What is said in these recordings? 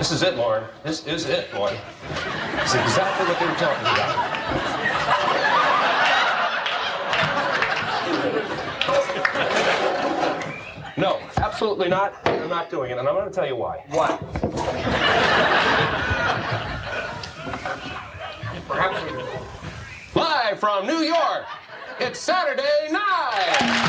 This is it, Lauren. This is it, Lauren. It's exactly what they were talking about. No, absolutely not. I'm not doing it, and I'm going to tell you why. What? Live from New York, it's Saturday night!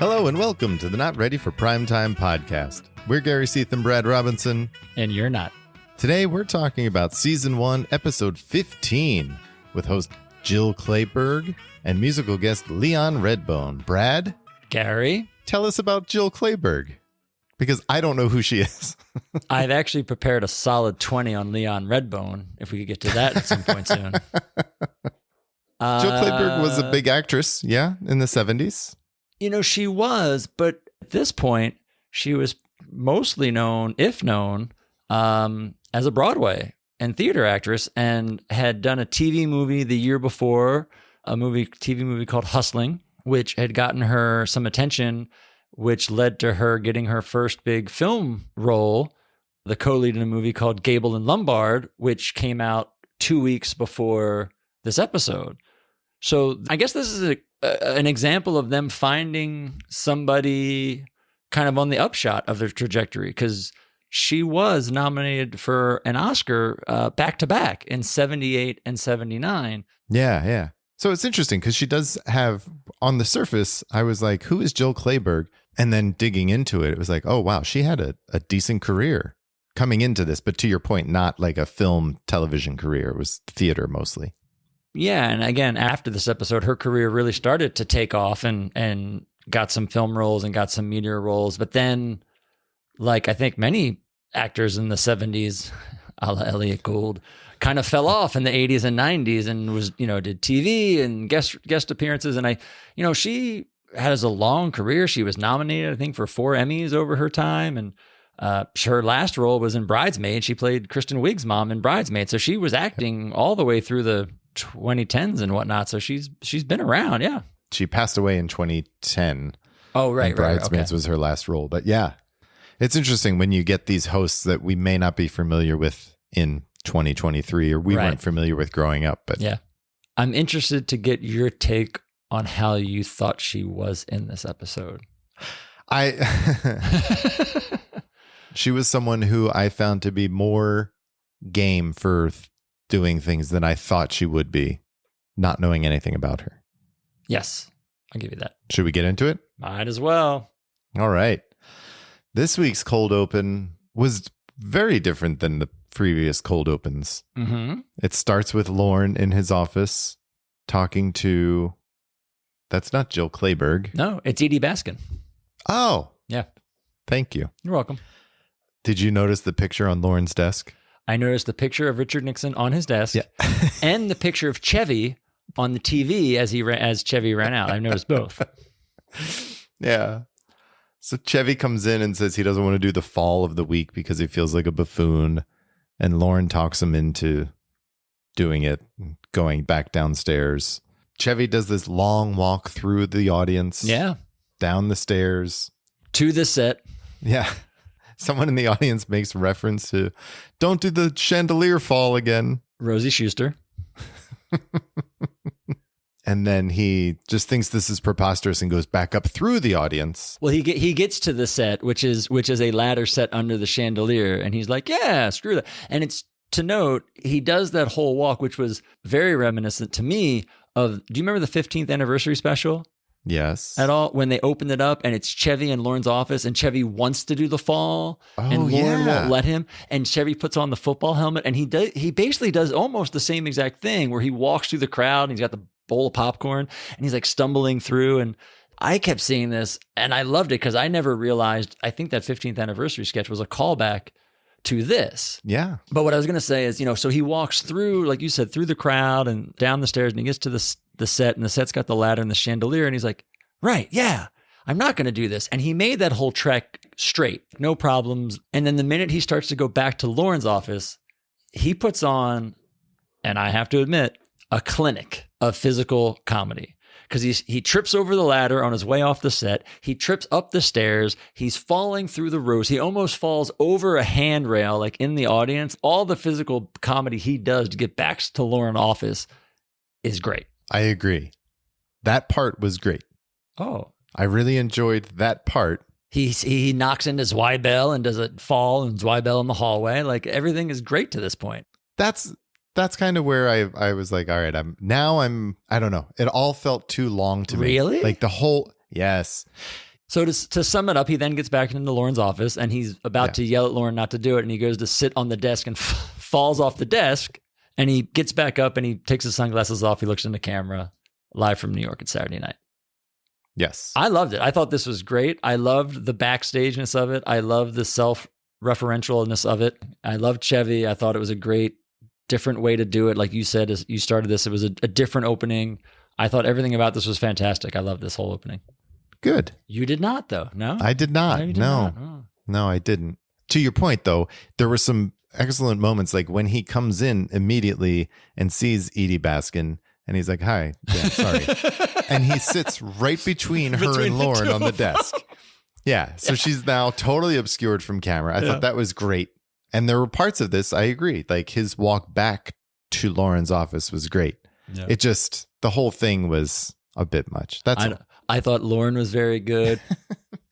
Hello and welcome to the Not Ready for Primetime podcast. We're Gary Seath and Brad Robinson. And you're not. Today we're talking about Season 1, Episode 15, with host Jill Clayburgh and musical guest Leon Redbone. Brad? Gary? Tell us about Jill Clayburgh, because I don't know who she is. I've actually prepared a solid 20 on Leon Redbone, if we could get to that at some point soon. Jill Clayburgh was a big actress, yeah, in the 70s. You know, she was, but at this point, she was mostly known, if known, as a Broadway and theater actress, and had done a TV movie the year before, a TV movie called Hustling, which had gotten her some attention, which led to her getting her first big film role, the co-lead in a movie called Gable and Lombard, which came out 2 weeks before this episode. So I guess this is an example of them finding somebody kind of on the upshot of their trajectory, because she was nominated for an Oscar back-to-back in 78 and 79. Yeah. So it's interesting because she does have, on the surface, I was like, who is Jill Clayburgh? And then digging into it, it was like, oh, wow, she had a decent career coming into this. But to your point, not like a film, television career. It was theater mostly. Yeah, and again, after this episode, her career really started to take off and got some film roles and got some media roles. But then, like I think many actors in the 70s, a la Elliot Gould, kind of fell off in the 80s and 90s and was, did TV and guest appearances. And she has a long career. She was nominated, I think, for 4 Emmys over her time. And her last role was in Bridesmaid. She played Kristen Wiig's mom in Bridesmaid. So she was acting all the way through the 2010s and whatnot. So she's been around. Yeah. She passed away in 2010. Oh, right. Bridesmaids Okay. was her last role. But yeah, it's interesting when you get these hosts that we may not be familiar with in 2023, or we weren't familiar with growing up. But yeah, I'm interested to get your take on how you thought she was in this episode. She was someone who I found to be more game for doing things than I thought she would be, not knowing anything about her. Yes, I'll give you that. Should we get into it? Might as well. All right. This week's cold open was very different than the previous cold opens. Mm-hmm. It starts with Lorne in his office talking to... That's not Jill Clayburgh. No, it's Edie Baskin. Oh. Yeah. Thank you. You're welcome. Did you notice the picture on Lorne's desk? I noticed the picture of Richard Nixon on his desk, and the picture of Chevy on the TV as Chevy ran out. I've noticed both. Yeah. So Chevy comes in and says he doesn't want to do the fall of the week because he feels like a buffoon. And Lorne talks him into doing it, going back downstairs. Chevy does this long walk through the audience. Yeah. Down the stairs. To the set. Yeah. Someone in the audience makes reference to, don't do the chandelier fall again. Rosie Schuster. And then he just thinks this is preposterous and goes back up through the audience. Well, he gets to the set, which is a ladder set under the chandelier, and he's like, yeah, screw that. And it's to note, he does that whole walk, which was very reminiscent to me of, do you remember the 15th anniversary special? Yes. At all, when they opened it up and it's Chevy in Lorne's office, and Chevy wants to do the fall, and Lorne won't let him, and Chevy puts on the football helmet, and he basically does almost the same exact thing, where he walks through the crowd and he's got the bowl of popcorn and he's like stumbling through. And I kept seeing this and I loved it because I never realized, I think that 15th anniversary sketch was a callback to this. Yeah. But what I was going to say is, so he walks through, like you said, through the crowd and down the stairs, and he gets to the set, and the set's got the ladder and the chandelier, and he's like, right, yeah, I'm not going to do this. And he made that whole trek straight, no problems. And then the minute he starts to go back to Lorne's office, he puts on, and I have to admit, a clinic of physical comedy. because he trips over the ladder on his way off the set. He trips up the stairs. He's falling through the rows. He almost falls over a handrail, like in the audience. All the physical comedy he does to get back to Lauren's office is great. I agree. That part was great. Oh, I really enjoyed that part. he knocks into Zweibel and does a fall and Zweibel in the hallway. Like everything is great to this point. That's kind of where I was like, all right, I don't know. It all felt too long to me. Really? Like the whole, yes. So to sum it up, he then gets back into Lauren's office and he's about to yell at Lauren not to do it. And he goes to sit on the desk and falls off the desk. And he gets back up and he takes his sunglasses off. He looks in the camera, live from New York. It's Saturday night. Yes. I loved it. I thought this was great. I loved the backstageness of it. I loved the self-referentialness of it. I loved Chevy. I thought it was a great, different way to do it. Like you said, as you started this, it was a different opening. I thought everything about this was fantastic. I loved this whole opening. Good. You did not, though. No, I did not. you did No, not. Oh. no, I didn't. To your point, though, there were some excellent moments, like when he comes in immediately and sees Edie Baskin, and he's like, "Hi, yeah, sorry," and he sits right between her and Lauren on the desk. Yeah, so she's now totally obscured from camera. I thought that was great, and there were parts of this I agree. Like his walk back to Lauren's office was great. Yeah. It just the whole thing was a bit much. I thought Lauren was very good.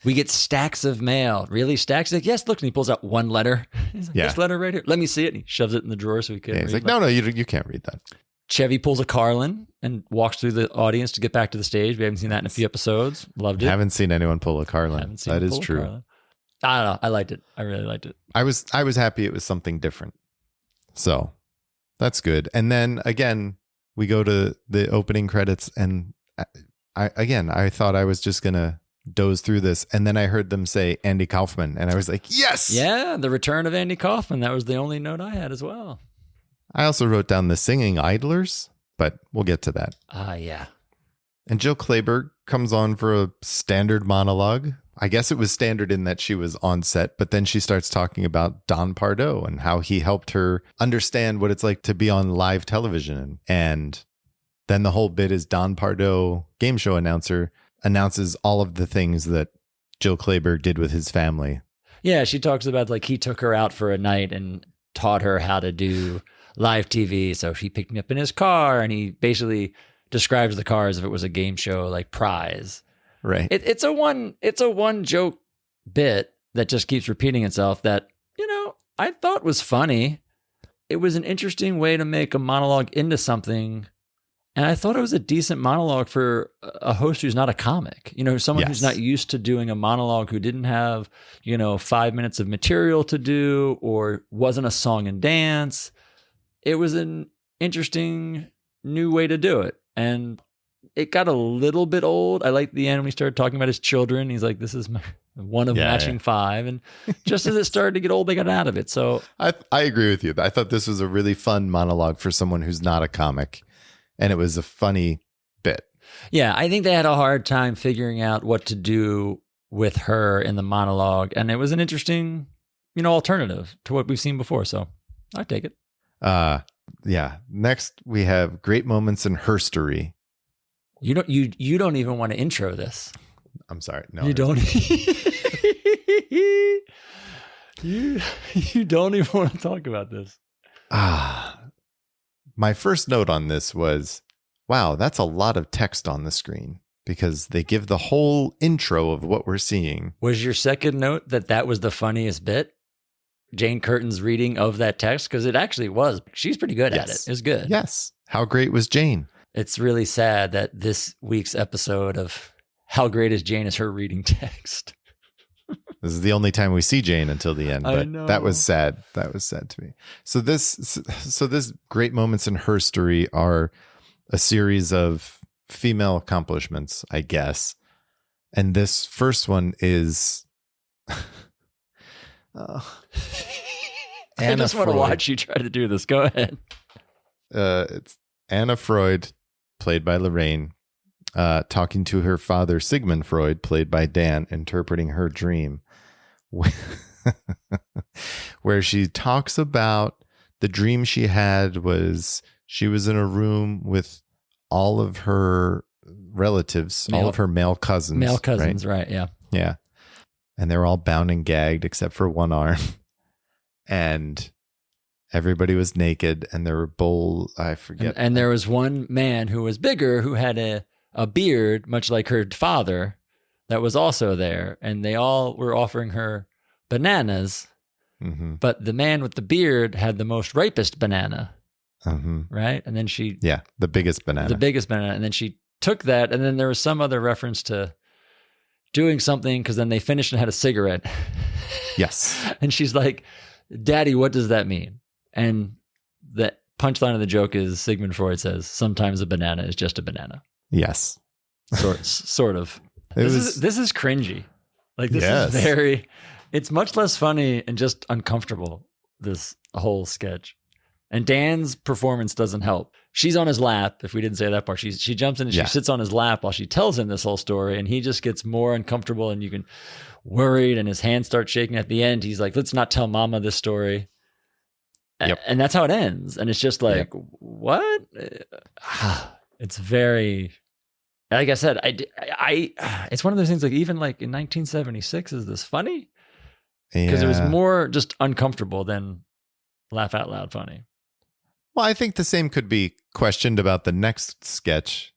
We get stacks of mail. Really? Stacks? He's like, yes, look. And he pulls out one letter. He's like, this letter right here. Let me see it. And he shoves it in the drawer so he couldn't read. He's like, no, you can't read that. Chevy pulls a Carlin and walks through the audience to get back to the stage. We haven't seen that in a few episodes. Loved it. Haven't seen anyone pull a Carlin. That is true. I don't know. I liked it. I really liked it. I was happy it was something different. So that's good. And then again, we go to the opening credits and I thought I was just going to doze through this. And then I heard them say Andy Kaufman and I was like, yes. Yeah. The return of Andy Kaufman. That was the only note I had as well. I also wrote down the singing idlers, but we'll get to that. Yeah. And Jill Clayburgh comes on for a standard monologue. I guess it was standard in that she was on set, but then she starts talking about Don Pardo and how he helped her understand what it's like to be on live television. And then the whole bit is Don Pardo, game show announcer, announces all of the things that Jill Clayburgh did with his family. Yeah, she talks about like he took her out for a night and taught her how to do live TV. So he picked me up in his car and he basically describes the car as if it was a game show like prize. Right. It's a one joke bit that just keeps repeating itself that, I thought was funny. It was an interesting way to make a monologue into something. And I thought it was a decent monologue for a host who's not a comic, someone who's not used to doing a monologue, who didn't have, 5 minutes of material to do or wasn't a song and dance. It was an interesting new way to do it. And it got a little bit old. I liked the end when he started talking about his children. He's like, this is one of matching 5. And just as it started to get old, they got out of it. So I agree with you. I thought this was a really fun monologue for someone who's not a comic. And it was a funny bit. Yeah, I think they had a hard time figuring out what to do with her in the monologue. And it was an interesting, alternative to what we've seen before. So I take it. Yeah. Next, we have great moments in herstory. You don't even want to intro this. I'm sorry. No, you don't. you don't even want to talk about this. My first note on this was, wow, that's a lot of text on the screen, because they give the whole intro of what we're seeing. Was your second note that was the funniest bit? Jane Curtin's reading of that text? Because it actually was. She's pretty good at it. It was good. Yes. How great was Jane? It's really sad that this week's episode of How Great is Jane is her reading text. This is the only time we see Jane until the end, but that was sad. That was sad to me. So this great moments in her story are a series of female accomplishments, I guess. And this first one is I just want to watch you try to do this. Go ahead. It's Anna Freud, played by Lorraine, talking to her father, Sigmund Freud, played by Dan, interpreting her dream, where she talks about the dream she had was she was in a room with all of her relatives, all of her male cousins. Male cousins, right? Yeah. Yeah. And they were all bound and gagged except for one arm. And everybody was naked, and there were I forget. And there was one man who was bigger, who had a beard, much like her father, that was also there. And they all were offering her bananas. Mm-hmm. But the man with the beard had the most ripest banana. Mm-hmm. Right. And then she. Yeah. The biggest banana. And then she took that. And then there was some other reference to doing something, because then they finished and had a cigarette. Yes. And she's like, Daddy, what does that mean? And the punchline of the joke is Sigmund Freud says, sometimes a banana is just a banana. Yes. Sort of. This is cringy. Like, this is it's much less funny and just uncomfortable, this whole sketch. And Dan's performance doesn't help. She's on his lap. If we didn't say that part, she jumps in and she sits on his lap while she tells him this whole story. And he just gets more uncomfortable, and you can worried, and his hands start shaking. At the end, he's like, let's not tell Mama this story. Yep. And that's how it ends. And it's just like, what? It's very, like I said, it's one of those things, like, even like in 1976, is this funny? Because it was more just uncomfortable than laugh out loud funny. Well, I think the same could be questioned about the next sketch.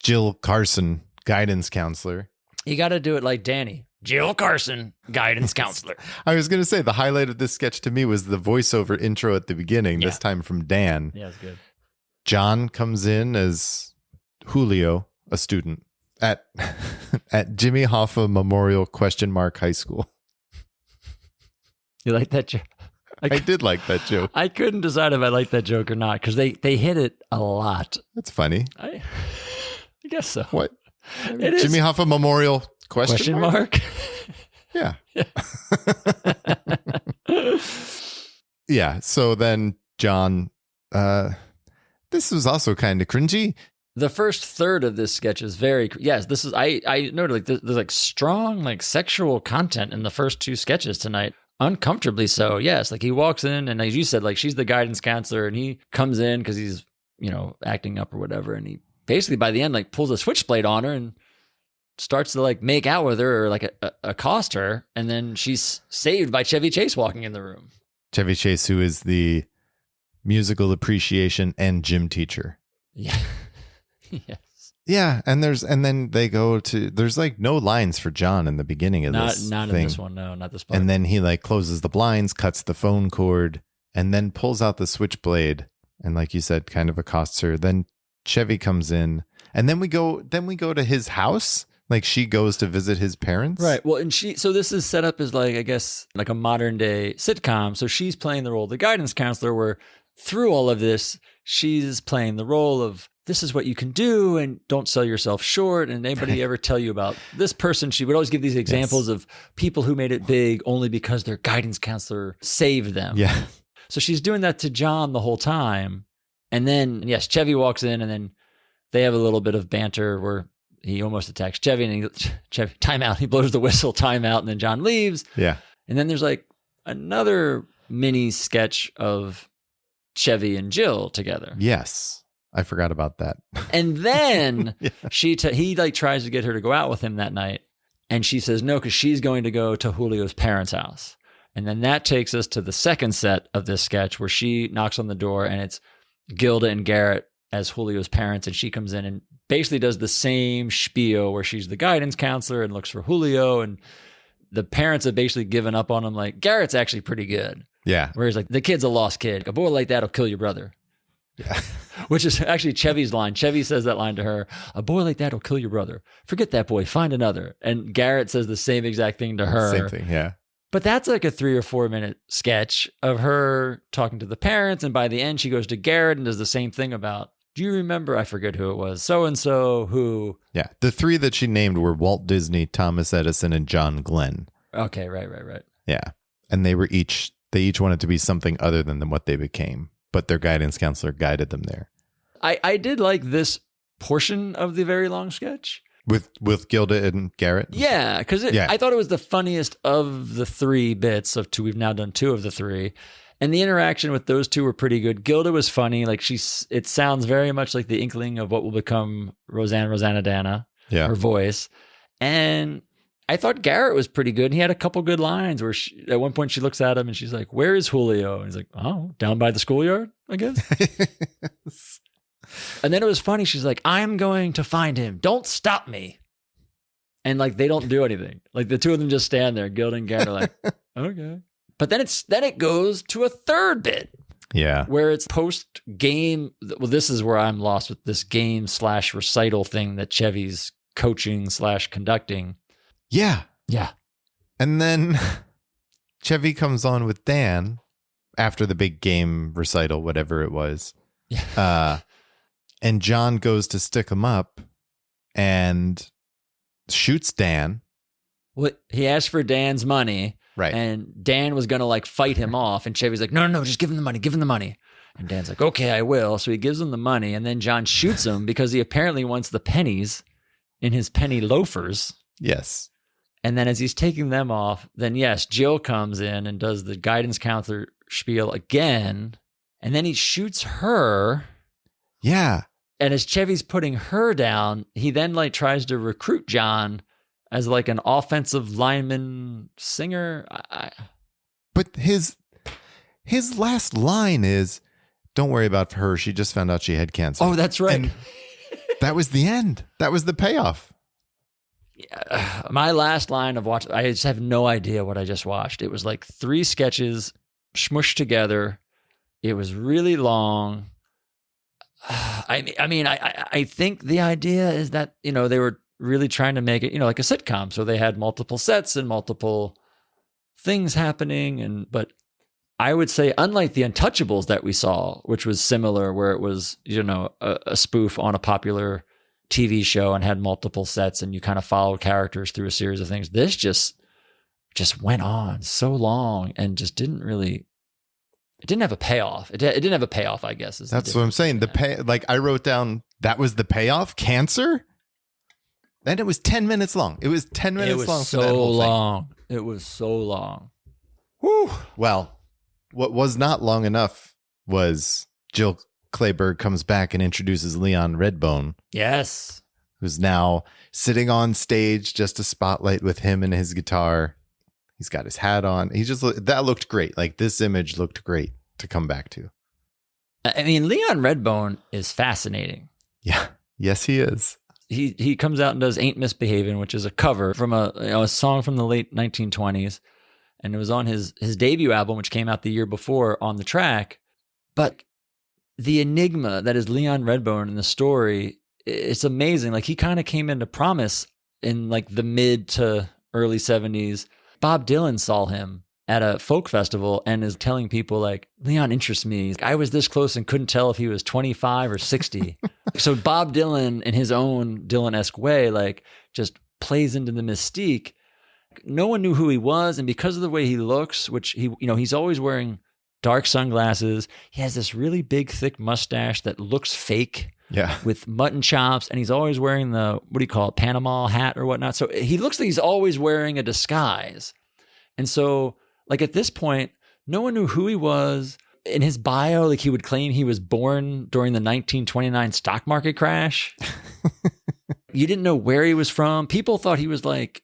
Jill Carson, guidance counselor. You got to do it like Danny. Jill Carson, guidance counselor. I was going to say, the highlight of this sketch to me was the voiceover intro at the beginning, this time from Dan. Yeah, it's good. John comes in as Julio, a student at Jimmy Hoffa Memorial High School. You like that joke? I did like that joke. I couldn't decide if I liked that joke or not, because they hit it a lot. That's funny. I guess so. What? It is. Jimmy Hoffa Memorial question mark? Yeah. Yeah. So then John, this was also kind of cringy. The first third of this sketch is very, this is, I noted, like, there's like strong, like, sexual content in the first two sketches tonight. Uncomfortably so. Yes. Like, he walks in, and as you said, like, she's the guidance counselor, and he comes in because he's, acting up or whatever. And he basically, by the end, like, pulls a switchblade on her and starts to, like, make out with her or, like, accost her. And then she's saved by Chevy Chase walking in the room. Chevy Chase, who is the musical appreciation and gym teacher. Yeah. Yes. Yeah, and then they go to, there's like no lines for John in the beginning of this. Not thing. In this one, no, not this part. And then he like closes the blinds, cuts the phone cord, and then pulls out the switchblade, and like you said, kind of accosts her. Then Chevy comes in, and then we go to his house. Like, she goes to visit his parents. Right. Well, and so this is set up as, like, I guess, like a modern day sitcom. So she's playing the role of the guidance counselor, where through all of this, she's playing the role of, this is what you can do, and don't sell yourself short. And anybody ever tell you about this person? She would always give these examples of people who made it big only because their guidance counselor saved them. Yeah. So she's doing that to John the whole time. And then, yes, Chevy walks in, and then they have a little bit of banter where he almost attacks Chevy, and Chevy, timeout. He blows the whistle, timeout, and then John leaves. Yeah. And then there's like another mini sketch of Chevy and Jill together. Yes. I forgot about that. And then he like tries to get her to go out with him that night, and she says no, because she's going to go to Julio's parents' house. And then that takes us to the second set of this sketch, where she knocks on the door, and it's Gilda and Garrett as Julio's parents, and she comes in and basically does the same spiel where she's the guidance counselor and looks for Julio, and the parents have basically given up on him. Like, Garrett's actually pretty good. Yeah. Where he's like, the kid's a lost kid. A boy like that'll kill your brother. Yeah. Which is actually Chevy's line. Chevy says that line to her. A boy like that will kill your brother. Forget that boy. Find another. And Garrett says the same exact thing to her. Same thing, yeah. But that's like a 3 or 4 minute sketch of her talking to the parents. And by the end, she goes to Garrett and does the same thing about, do you remember? I forget who it was. So-and-so who. Yeah. The 3 that she named were Walt Disney, Thomas Edison, and John Glenn. Okay. Right. Yeah. And they each wanted to be something other than what they became. But their guidance counselor guided them there. I did like this portion of the very long sketch. With Gilda and Garrett? Yeah, because I thought it was the funniest of the 3 bits of 2. We've now done 2 of the 3. And the interaction with those two were pretty good. Gilda was funny. Like it sounds very much like the inkling of what will become Rosanna Dana, her voice. And I thought Garrett was pretty good. He had a couple good lines where at one point she looks at him and she's like, "Where is Julio?" And he's like, "Oh, down by the schoolyard, I guess." And then it was funny. She's like, "I'm going to find him. Don't stop me." And like, they don't do anything. Like the two of them just stand there. Gilda and Garrett are like, "Okay." But then it goes to a third bit. Yeah. Where it's post game. Well, this is where I'm lost with this game / recital thing that Chevy's coaching / conducting. Yeah. Yeah. And then Chevy comes on with Dan after the big game recital, whatever it was. Yeah. And John goes to stick him up and shoots Dan. Well, he asked for Dan's money. Right. And Dan was going to like fight him off. And Chevy's like, no, just give him the money. Give him the money. And Dan's like, okay, I will. So he gives him the money. And then John shoots him because he apparently wants the pennies in his penny loafers. Yes. And then as he's taking them off, then yes, Jill comes in and does the guidance counselor spiel again. And then he shoots her. Yeah. And as Chevy's putting her down, he then like tries to recruit John as like an offensive lineman singer. But his last line is, "Don't worry about her. She just found out she had cancer." Oh, that's right. And that was the end. That was the payoff. Yeah, my last line of watch, I just have no idea what I just watched. It was like 3 sketches smushed together. It was really long. I think the idea is that, they were really trying to make it, like a sitcom. So they had multiple sets and multiple things happening. But I would say, unlike the Untouchables that we saw, which was similar, where it was, a spoof on a popular TV show and had multiple sets and you kind of followed characters through a series of things. This just went on so long and just didn't have a payoff. It didn't have a payoff, I guess. That's what I'm saying. I wrote down, that was the payoff, cancer. Then it was 10 minutes long. It was 10 minutes long. So long. It was so long. Whew. Well, what was not long enough was Jill Clayburgh comes back and introduces Leon Redbone. Yes. Who's now sitting on stage, just a spotlight with him and his guitar. He's got his hat on. That looked great. Like, this image looked great to come back to. I mean, Leon Redbone is fascinating. Yeah. Yes, he is. He comes out and does Ain't Misbehavin', which is a cover from a song from the late 1920s. And it was on his debut album, which came out the year before, on the track. But the enigma that is Leon Redbone in the story, it's amazing. Like, he kind of came into promise in like the mid to early 70s. Bob Dylan saw him at a folk festival and is telling people like, Leon interests me. I was this close and couldn't tell if he was 25 or 60. So Bob Dylan, in his own Dylan-esque way, like, just plays into the mystique. No one knew who he was. And because of the way he looks, which he's always wearing dark sunglasses. He has this really big, thick mustache that looks fake. Yeah. With mutton chops. And he's always wearing the, what do you call it, Panama hat or whatnot. So he looks like he's always wearing a disguise. And so, like, at this point, no one knew who he was. In his bio, like, he would claim he was born during the 1929 stock market crash. You didn't know where he was from. People thought he was like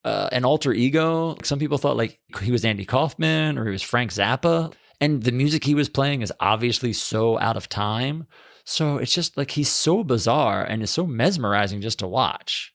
an alter ego. Some people thought like he was Andy Kaufman or he was Frank Zappa. And the music he was playing is obviously so out of time. So it's just like, he's so bizarre and it's so mesmerizing just to watch.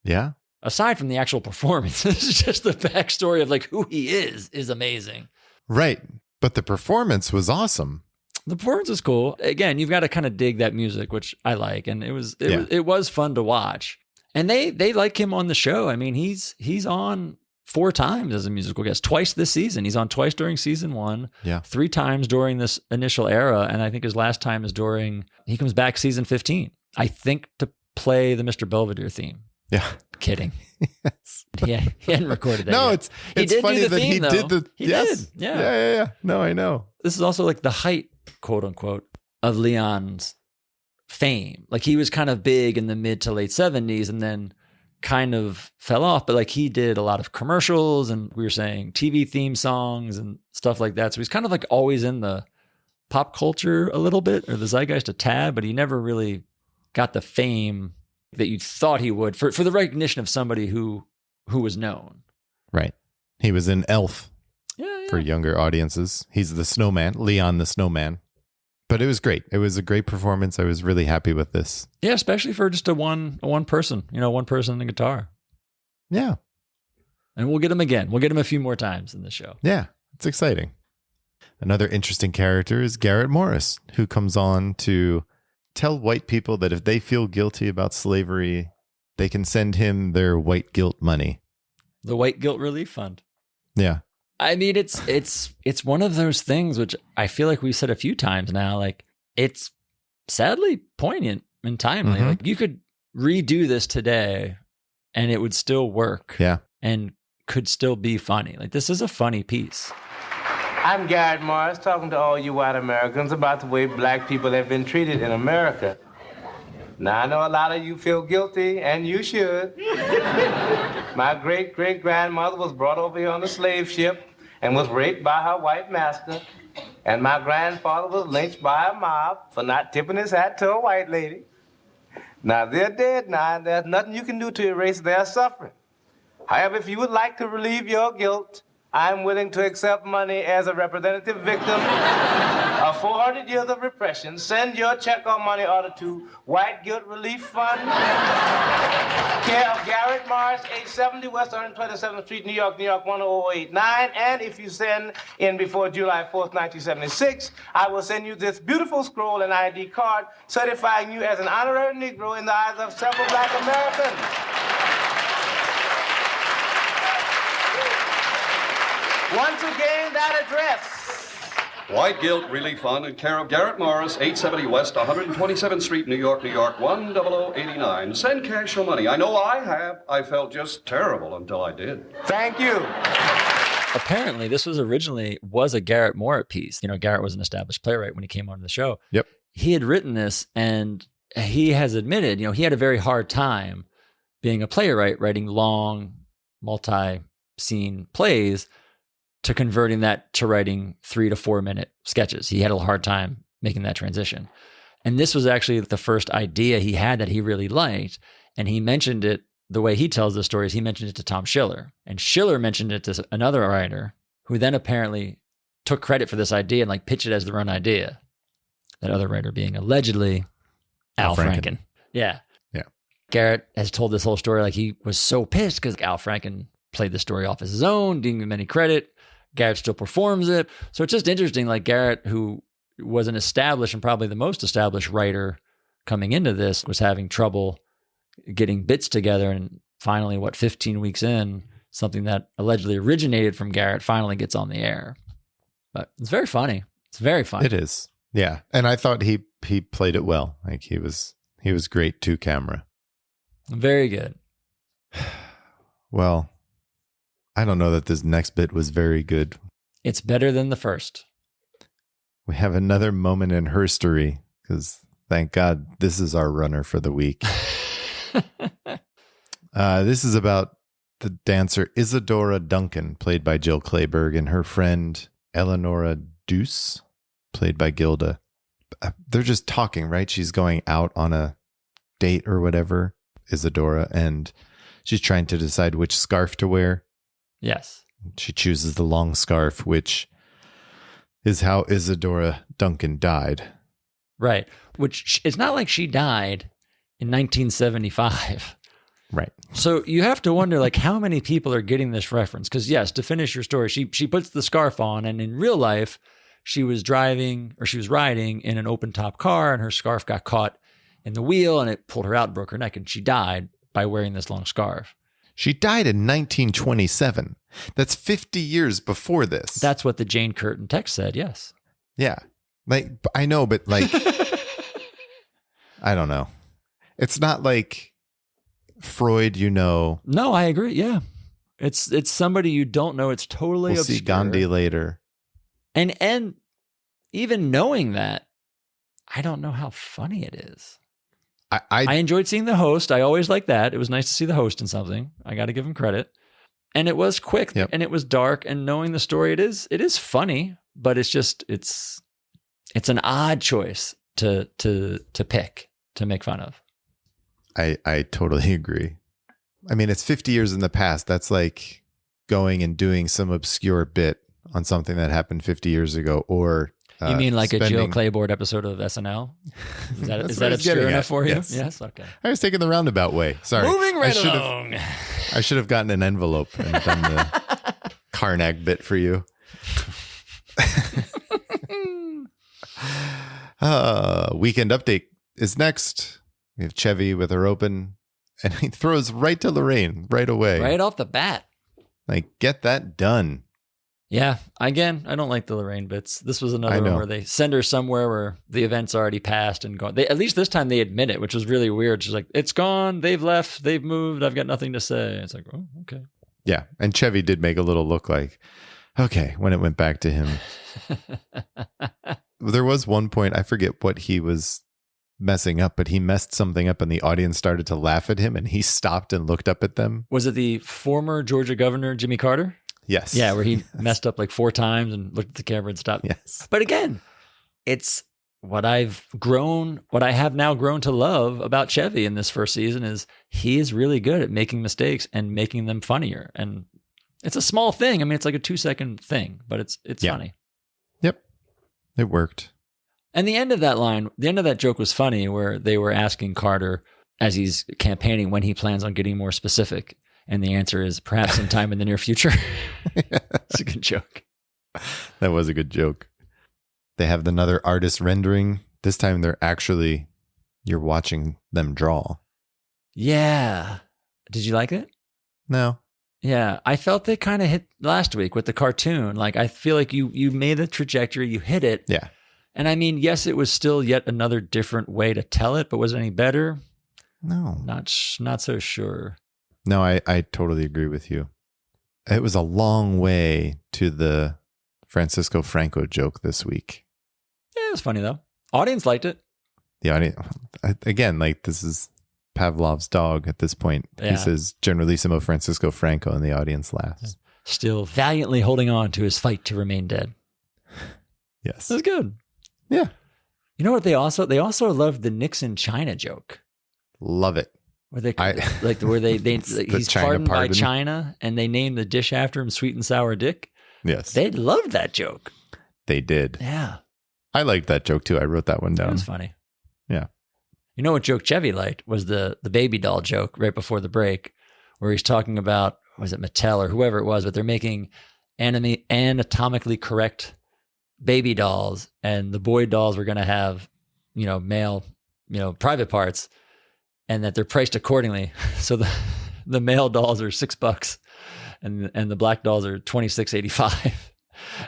Yeah. Aside from the actual performance, it's just the backstory of like who he is amazing. Right. But the performance was awesome. The performance was cool. Again, you've got to kind of dig that music, which I like. And it was fun to watch. And they like him on the show. I mean, he's on 4 times as a musical guest, twice this season. He's on twice during season 1, 3 times during this initial era. And I think his last time is he comes back season 15, I think, to play the Mr. Belvedere theme. Yeah. Kidding. Yes. He hadn't recorded that no, yet. it's funny that he though. did the He yes. did. Yeah. Yeah. No, I know. This is also like the height, quote unquote, of Leon's fame. Like, he was kind of big in the mid to late 70s and then kind of fell off, but like he did a lot of commercials and we were saying TV theme songs and stuff like that. So he's kind of like always in the pop culture a little bit, or the zeitgeist a tad, but he never really got the fame that you thought he would for the recognition of somebody who was known. Right. He was in Elf Yeah. for younger audiences. He's the snowman, Leon the snowman. But it was great. It was a great performance. I was really happy with this. Yeah, especially for just a one person, one person and a guitar. Yeah. And we'll get him again. We'll get him a few more times in the show. Yeah. It's exciting. Another interesting character is Garrett Morris, who comes on to tell white people that if they feel guilty about slavery, they can send him their white guilt money. The White Guilt Relief Fund. Yeah. I mean, it's one of those things which I feel like we've said a few times now. Like, it's sadly poignant and timely. Mhm. Like, you could redo this today and it would still work. Yeah. And could still be funny. Like, this is a funny piece. I'm Garrett Morris, talking to all you white Americans about the way black people have been treated in America. Now, I know a lot of you feel guilty, and you should. My great-great-grandmother was brought over here on a slave ship and was raped by her white master. And my grandfather was lynched by a mob for not tipping his hat to a white lady. Now, they're dead now, and there's nothing you can do to erase their suffering. However, if you would like to relieve your guilt, I'm willing to accept money as a representative victim of 400 years of repression. Send your check or money order to White Guilt Relief Fund, care of Garrett Morris, age 70, West 127th Street, New York, New York 10089. And if you send in before July 4th, 1976, I will send you this beautiful scroll and ID card certifying you as an honorary Negro in the eyes of several black Americans. Once again, that address. White Guilt Relief Fund in care of Garrett Morris, 870 West 127th Street, New York, New York 10089. Send cash or money. I know I have. I felt just terrible until I did. Thank you. Apparently, this was originally a Garrett Morris piece. Garrett was an established playwright when he came on the show. Yep. He had written this, and he has admitted, he had a very hard time being a playwright, writing long, multi-scene plays, to converting that to writing 3 to 4 minute sketches. He had a hard time making that transition. And this was actually the first idea he had that he really liked. And he mentioned it, the way he tells the stories, he mentioned it to Tom Schiller. And Schiller mentioned it to another writer who then apparently took credit for this idea and pitched it as their own idea. That other writer being allegedly Al Franken. Yeah. Yeah. Garrett has told this whole story he was so pissed because Al Franken played the story off as his own, didn't give him any credit. Garrett still performs it. So it's just interesting, Garrett, who was an established and probably the most established writer coming into this, was having trouble getting bits together. And finally, 15 weeks in, something that allegedly originated from Garrett finally gets on the air. But it's very funny. It's very funny. It is. Yeah. And I thought he played it well. He was great to camera. Very good. Well, I don't know that this next bit was very good. It's better than the first. We have another moment in herstory because thank God this is our runner for the week. This is about the dancer Isadora Duncan, played by Jill Clayburgh, and her friend Eleonora Deuce, played by Gilda. They're just talking, right? She's going out on a date or whatever, Isadora, and she's trying to decide which scarf to wear. Yes. She chooses the long scarf, which is how Isadora Duncan died. Right. Which it's not like she died in 1975. Right. So you have to wonder, how many people are getting this reference? Because yes, to finish your story, she puts the scarf on, and in real life, she was riding in an open top car, and her scarf got caught in the wheel, and it pulled her out and broke her neck, and she died by wearing this long scarf. She died in 1927. That's 50 years before this. That's what the Jane Curtin text said, yes. Yeah. I know, but I don't know. It's not like Freud, No, I agree, yeah. It's somebody you don't know. It's totally we'll obscure. see Gandhi later. And even knowing that, I don't know how funny it is. I enjoyed seeing the host. I always like that. It was nice to see the host in something. I got to give him credit. And it was quick and it was dark, and knowing the story, it is funny, but it's an odd choice to pick to make fun of. I totally agree. I mean, it's 50 years in the past. That's like going and doing some obscure bit on something that happened 50 years ago, or you mean like a Jill Clayburgh episode of SNL? Is that obscure enough for you? Yes. Okay. I was taking the roundabout way. Sorry. Moving right along. I should have gotten an envelope and done the Karnak bit for you. Weekend update is next. We have Chevy with her open, and he throws right to Lorraine right away. Right off the bat. Like, get that done. Yeah. Again, I don't like the Lorraine bits. This was another one where they send her somewhere where the event's already passed and gone. At least this time they admit it, which was really weird. She's like, it's gone. They've left. They've moved. I've got nothing to say. It's like, oh, okay. Yeah. And Chevy did make a little look like, okay, when it went back to him. There was one point, I forget what he was messing up, but he messed something up and the audience started to laugh at him and he stopped and looked up at them. Was it the former Georgia governor, Jimmy Carter? Yes. Yeah, where he messed up like 4 times and looked at the camera and stopped. Yes. But again, it's what I have now grown to love about Chevy in this first season is he is really good at making mistakes and making them funnier. And it's a small thing. I mean, it's like a 2-second thing, but it's funny. Yep. It worked. And the end of that joke was funny, where they were asking Carter as he's campaigning when he plans on getting more specific. And the answer is perhaps sometime in the near future. It's a good joke. That was a good joke. They have another artist rendering. This time you're watching them draw. Yeah. Did you like it? No. Yeah. I felt they kind of hit last week with the cartoon. Like, I feel like you made the trajectory, you hit it. Yeah. And I mean, yes, it was still yet another different way to tell it, but was it any better? No. Not so sure. No, I totally agree with you. It was a long way to the Francisco Franco joke this week. Yeah, it was funny though. Audience liked it. The audience, again, like this is Pavlov's dog at this point. Yeah. He says Generalissimo Francisco Franco and the audience laughs. Still valiantly holding on to his fight to remain dead. Yes. It was good. Yeah. You know what they also loved the Nixon China joke. Love it. Where he's pardoned by China and they named the dish after him Sweet and Sour Dick. Yes. They loved that joke. They did. Yeah. I liked that joke too. I wrote that one down. That was funny. Yeah. You know what joke Chevy liked was the baby doll joke right before the break, where he's talking about, was it Mattel or whoever it was, but they're making anatomically correct baby dolls, and the boy dolls were going to have, male, private parts, and that they're priced accordingly. So the male dolls are $6 and the black dolls are $26.85.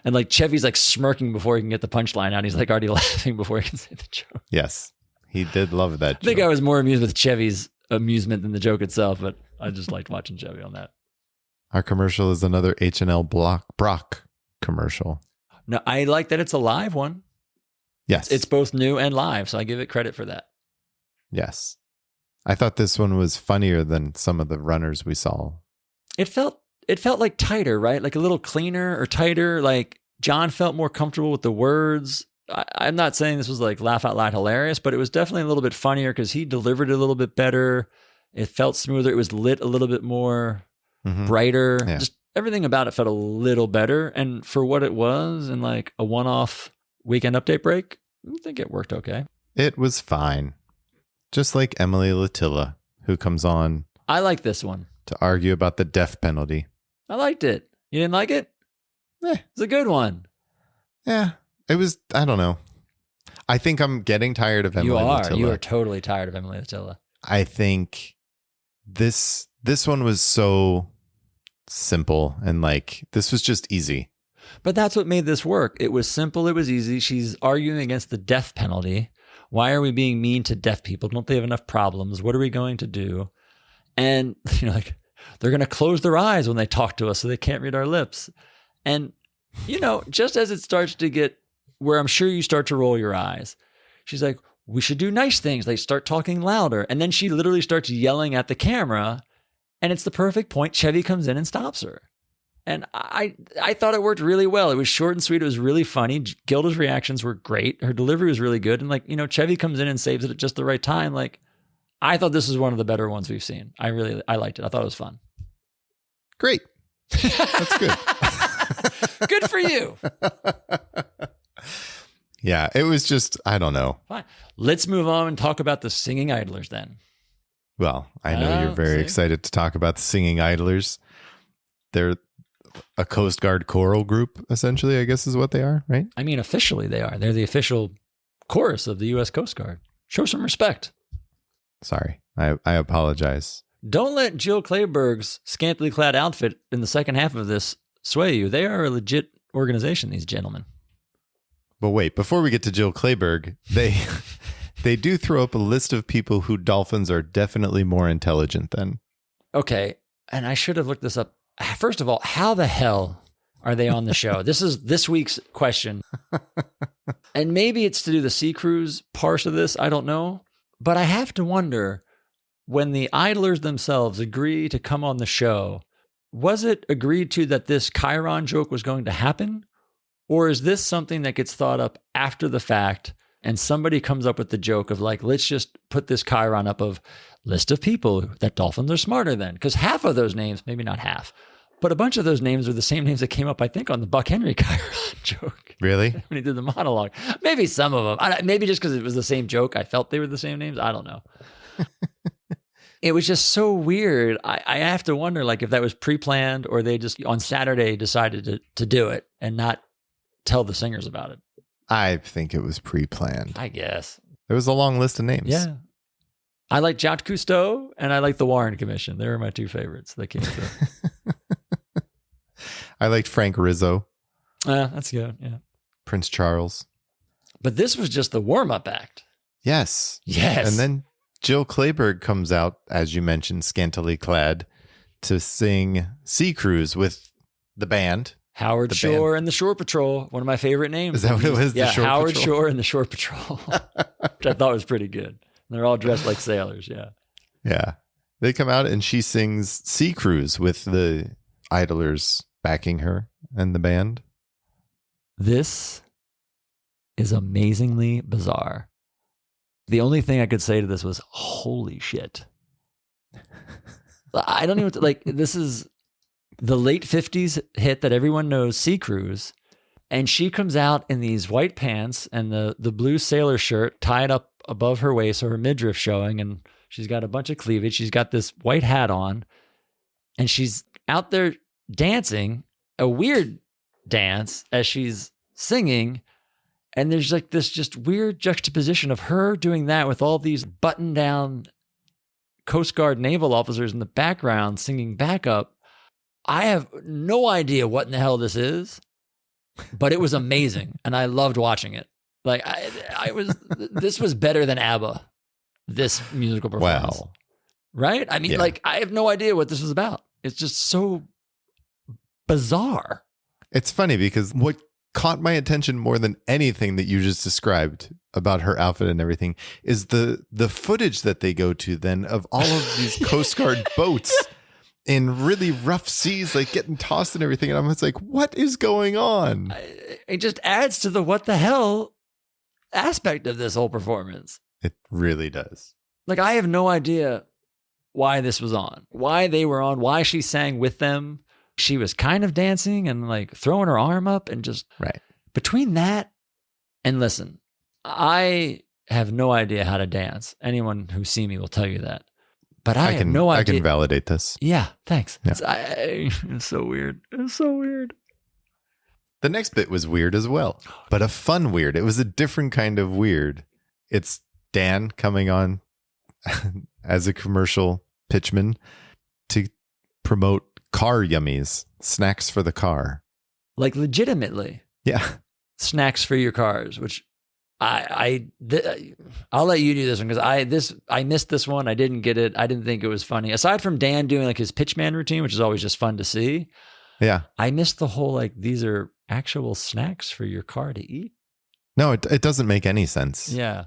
And like Chevy's like smirking before he can get the punchline out. He's like already laughing before he can say the joke. Yes. He did love that joke. I think I was more amused with Chevy's amusement than the joke itself, but I just liked watching Chevy on that. Our commercial is another H&L Brock commercial. No, I like that it's a live one. Yes. It's both new and live, so I give it credit for that. Yes. I thought this one was funnier than some of the runners we saw. It felt like tighter, right? Like a little cleaner or tighter. Like John felt more comfortable with the words. I'm not saying this was like laugh out loud hilarious, but it was definitely a little bit funnier because he delivered it a little bit better. It felt smoother. It was lit a little bit more brighter. Yeah. Just everything about it felt a little better. And for what it was and like a one-off weekend update break, I think it worked okay. It was fine. Just like Emily Latilla, who comes on. I like this one. To argue about the death penalty. I liked it. You didn't like it? It's a good one. Yeah. It was, I don't know. I think I'm getting tired of Emily Latilla. You are totally tired of Emily Latilla. I think this one was so simple and like, this was just easy. But that's what made this work. It was simple. It was easy. She's arguing against the death penalty. Why are we being mean to deaf people? Don't they have enough problems? What are we going to do? And, like they're going to close their eyes when they talk to us so they can't read our lips. And, just as it starts to get where I'm sure you start to roll your eyes, she's like, we should do nice things. They start talking louder. And then she literally starts yelling at the camera. And it's the perfect point. Chevy comes in and stops her. And I thought it worked really well. It was short and sweet. It was really funny. Gilda's reactions were great. Her delivery was really good. And like, Chevy comes in and saves it at just the right time. Like, I thought this was one of the better ones we've seen. I liked it. I thought it was fun. Great. That's good. Good for you. Yeah, it was just, I don't know. Fine. Let's move on and talk about the singing idlers then. Well, I know you're very excited to talk about the singing idlers. They're a Coast Guard choral group, essentially, I guess is what they are, right? I mean, officially they are. They're the official chorus of the U.S. Coast Guard. Show some respect. Sorry, I apologize. Don't let Jill Clayburgh's scantily clad outfit in the second half of this sway you. They are a legit organization, these gentlemen. But wait, before we get to Jill Clayburgh, they do throw up a list of people who dolphins are definitely more intelligent than. Okay, and I should have looked this up. First of all, how the hell are they on the show? This is this week's question. And maybe it's to do the sea cruise part of this. I don't know. But I have to wonder, when the idlers themselves agree to come on the show, was it agreed to that this Chiron joke was going to happen? Or is this something that gets thought up after the fact and somebody comes up with the joke of like, let's just put this Chiron up of list of people that dolphins are smarter than? Because half of those names, maybe not half, but a bunch of those names are the same names that came up, I think, on the Buck Henry Chiron joke. Really? When he did the monologue. Maybe some of them. Maybe just because it was the same joke, I felt they were the same names. I don't know. It was just so weird. I have to wonder, like, if that was pre-planned or they just on Saturday decided to do it and not tell the singers about it. I think it was pre-planned. I guess. There was a long list of names. Yeah. I like Jacques Cousteau and I like the Warren Commission. They were my two favorites that came through. I liked Frank Rizzo. That's good. Yeah. Prince Charles. But this was just the warm-up act. Yes. Yes. And then Jill Clayburgh comes out, as you mentioned, scantily clad, to sing Sea Cruise with the band. Howard Shore and the Shore Patrol, one of my favorite names. Is that what it was? Yeah, the Shore Howard Patrol? Shore and the Shore Patrol, which I thought was pretty good. And they're all dressed like sailors, yeah. Yeah. They come out and she sings Sea Cruise with the idlers backing her and the band. This is amazingly bizarre. The only thing I could say to this was, holy shit. I don't even, this is the late 50s hit that everyone knows, Sea Cruise. And she comes out in these white pants and the blue sailor shirt tied up above her waist, so her midriff showing. And she's got a bunch of cleavage. She's got this white hat on. And she's out there dancing, a weird dance as she's singing. And there's like this just weird juxtaposition of her doing that with all these buttoned down Coast Guard naval officers in the background singing backup. I have no idea what in the hell this is, but it was amazing. And I loved watching it. Like this was better than ABBA, this musical performance. Wow. Right? I mean, Yeah. I have no idea what this was about. It's just so bizarre. It's funny because what caught my attention more than anything that you just described about her outfit and everything is the footage that they go to then of all of these Coast Guard boats in really rough seas, like getting tossed and everything. And I'm just like, what is going on? It just adds to the what the hell aspect of this whole performance. It really does. Like, I have no idea why this was on, why they were on, why she sang with them. She was kind of dancing and like throwing her arm up and just Right. between that and listen, I have no idea how to dance. Anyone who's seen me will tell you that. But I have no idea. I can validate this. Yeah, thanks. Yeah. It's so weird. It's so weird. The next bit was weird as well, but a fun weird. It was a different kind of weird. It's Dan coming on as a commercial pitchman to promote car yummies, snacks for the car. Like legitimately. Yeah. Snacks for your cars, which I'll let you do this one because I missed this one. I didn't get it. I didn't think it was funny. Aside from Dan doing like his pitchman routine, which is always just fun to see. Yeah. I missed the whole like these are actual snacks for your car to eat. No, it doesn't make any sense. Yeah.